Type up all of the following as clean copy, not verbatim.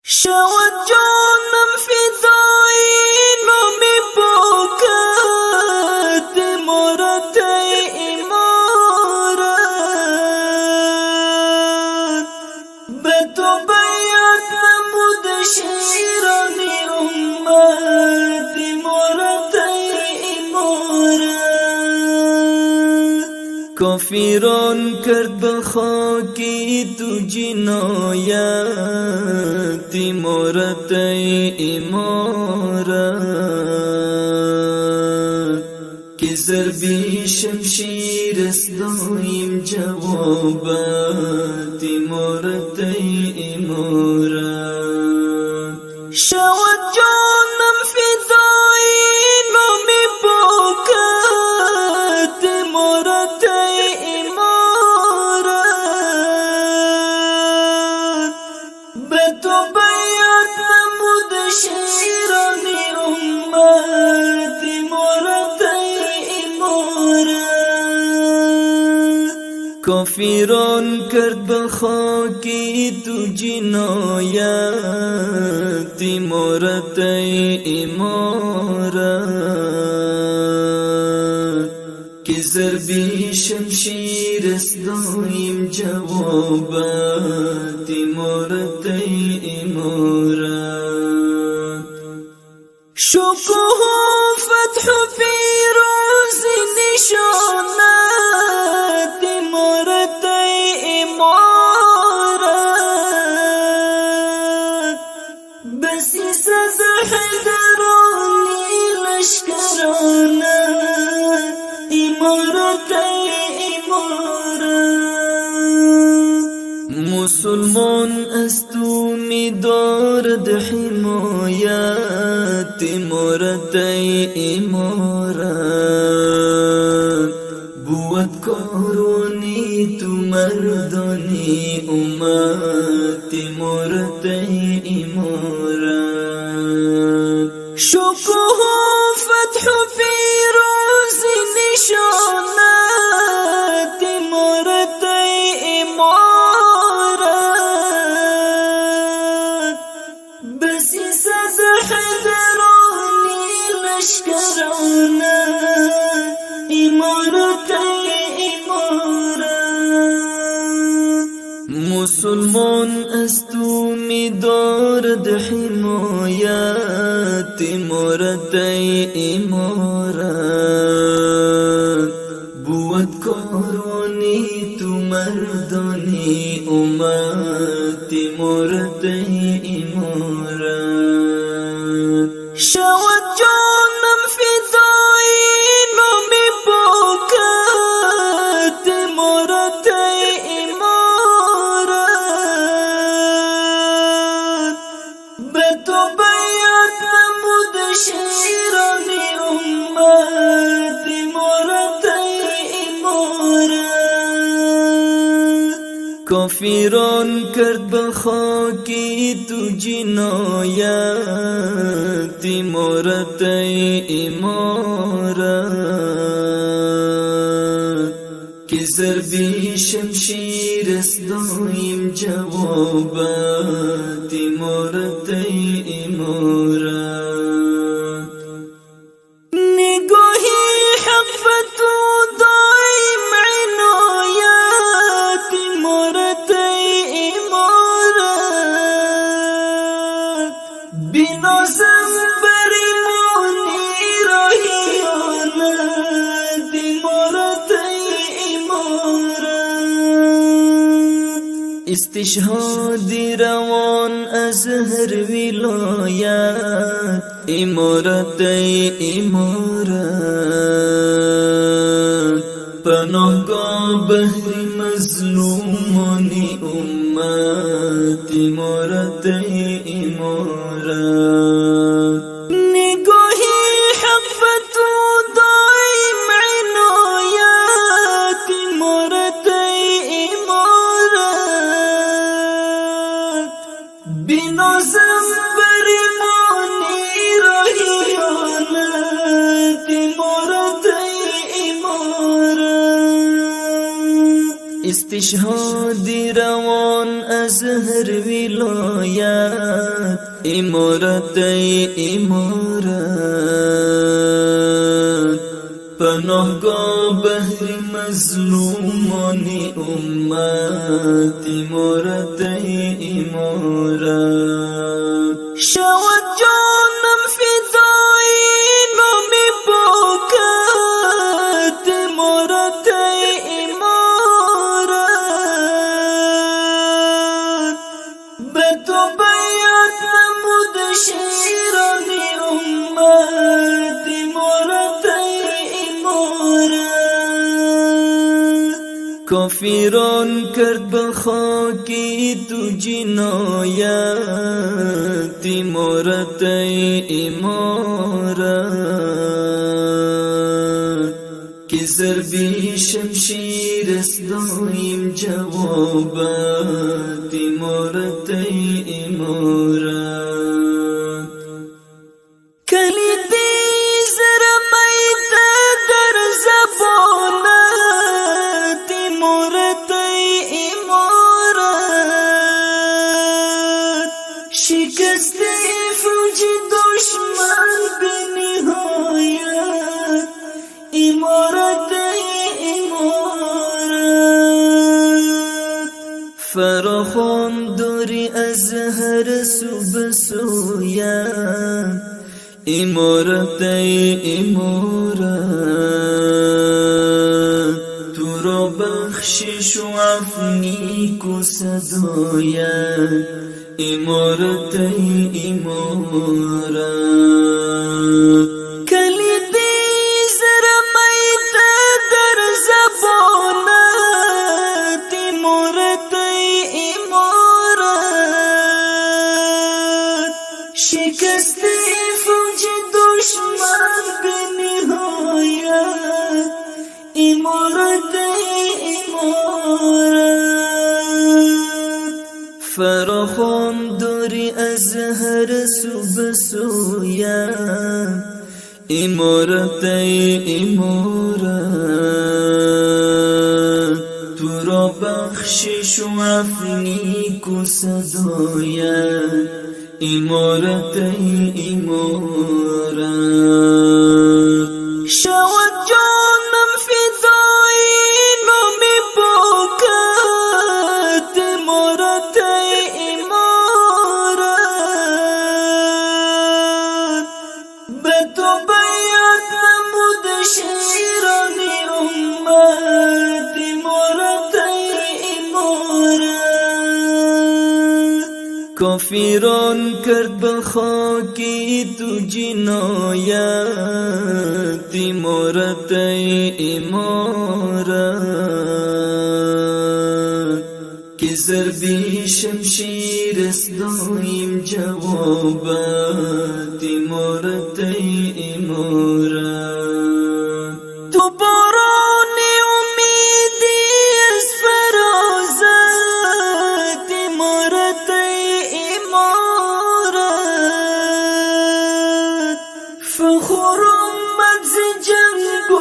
شود جانم فدای نام پاکت امارت امارت به تو بیعت نمود شیران امت امارت امارت کافران کرد به خاکی تو جنایت امارت امارت که ضربی شمشیر است دایم جوابت امارت امارت شود جانم فدای نام پاکت امارت امارت به تو بیعت نمود شیران امت امارت امارت کافران کرد به خاکی تو جنایت امارت امارت که ضربی شمشیر است دایم جوابت امارت امارت شکوه فتح پیروز نشانت امارت امارت بسی سزا حیدرانی لشکرانت امارت امارت مسلمان از تو می دارد حمایت امارت امارت بود کارونی تو مردانی امت امارت امارت شکوه فتح پیروز نشانت امارت امارت بسی سزا حیدرانی لشکرانت امارت امارت مسلمان از تو می دارد حمایت امارت امارت بود کارانی تو مردانی امت امارت امارت شود جانم فدای نام پاکت امارت امارت به تو بیعت نمود شیران امت امارت امارت کافران کرد به خاکی تو جنایت امارت امارت که ضربی شمشیر است دایم جوابت امارت امارت نگاهی حق به تو دایم عنایت امارت امارت بنازم بریمانی راهیانت امارت امارت استشهادی روان از هر ولایت امارت امارت پناهگاه بهر مظلومانی امت امارت امارت نگاهی حق به تو دایم عنایت امارت امارت بنازم بریمانی راهیانت امارت امارت استشهادی روان از هر ولایت، امارت ای امارت، پناهگاه بهر مظلومان امت، امارت ای امارت. شود جانم فدای نام پاکت، امارت ای امارت، به تو بیعت نمود شیران امت، امارت ای امارت. کافران کرد به خاکی تو جنایت، امارت ای امارت، که ضربی شمشیر است دایم جوابت، امارت ای امارت. کلیدی زرمیت در زبانت، امارت ای امارت، شکست فوج دشمن به نهایت، امارت ای امارت. فراخوان داری از هر سو به سویت، امارت ای امارت، تو را بخشش و عفو و صدایت، امارت ای امارت. کلیدی زرمیت در زبانت، امارت ای امارت، شکست فوج دشمن به نهایت، امارت ای امارت. فراخوان داری از هر سو به سویت، امارت ای امارت، تو را بخشش و عفو و صدایت، امارت ای امارت. شود جانم فدای نام پاکت، امارت ای امارت، به تو بیعت نمود شیران امت، امارت ای امارت. کافران کرد به خاکی تو جنایت، امارت ای امارت، که ضربی شمشیر است دایم جوابت، امارت ای امارت. تو باران امیدی از فرازت، امارت ای امارت، فخر آمد ز جنگ و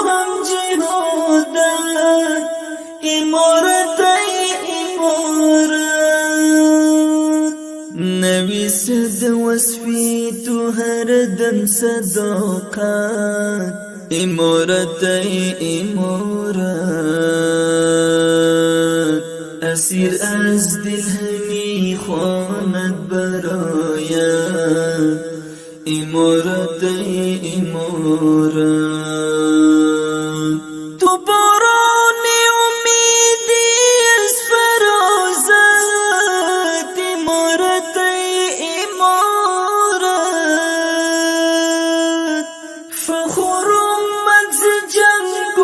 هم جهادت، امارت ای امارت. نویسد وصفی تو هر دم صداقت، امارت ای امارت، اسیر از دل همی خواند برایت، امارت ای امارت. تو باران امیدی از فرازت، امارت ای امارت، فخر آمد ز جنگ و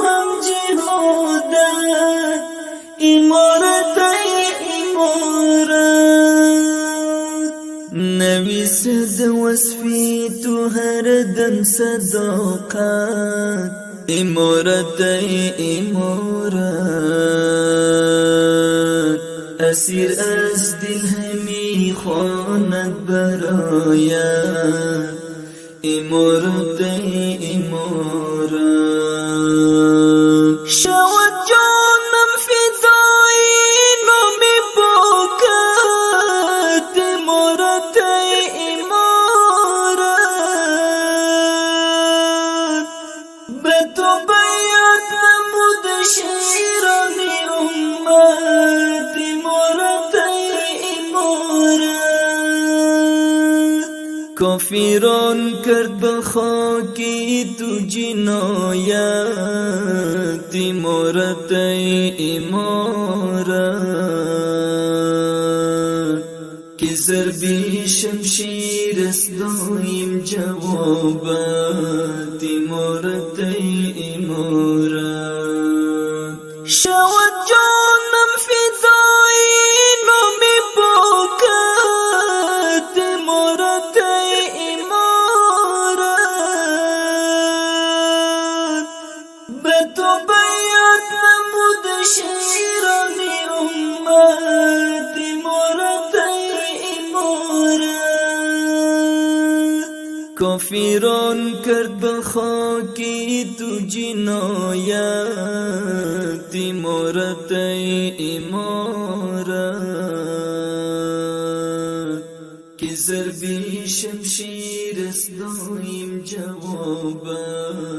هم جهادت، امارت ای امارت. نویسد وصفی تو هر دم صداقت، امارت ای امارت، اسیر از دل همی خواند برایت، امارت ای امارت. شود جانم کافران کرد به خاکی تو جنایت، امارت ای امارت که ضربی شمشیر است دایم جوابت، امارت ای امارت شود جانم فدای نام پاکت، امارت ای امارت به تو بیعت نمود شیران امت، امارت ای امارت کافران کرد به خاکی تو جنایت، امارت ای امارت که ضربی شمشیر است دایم جوابت.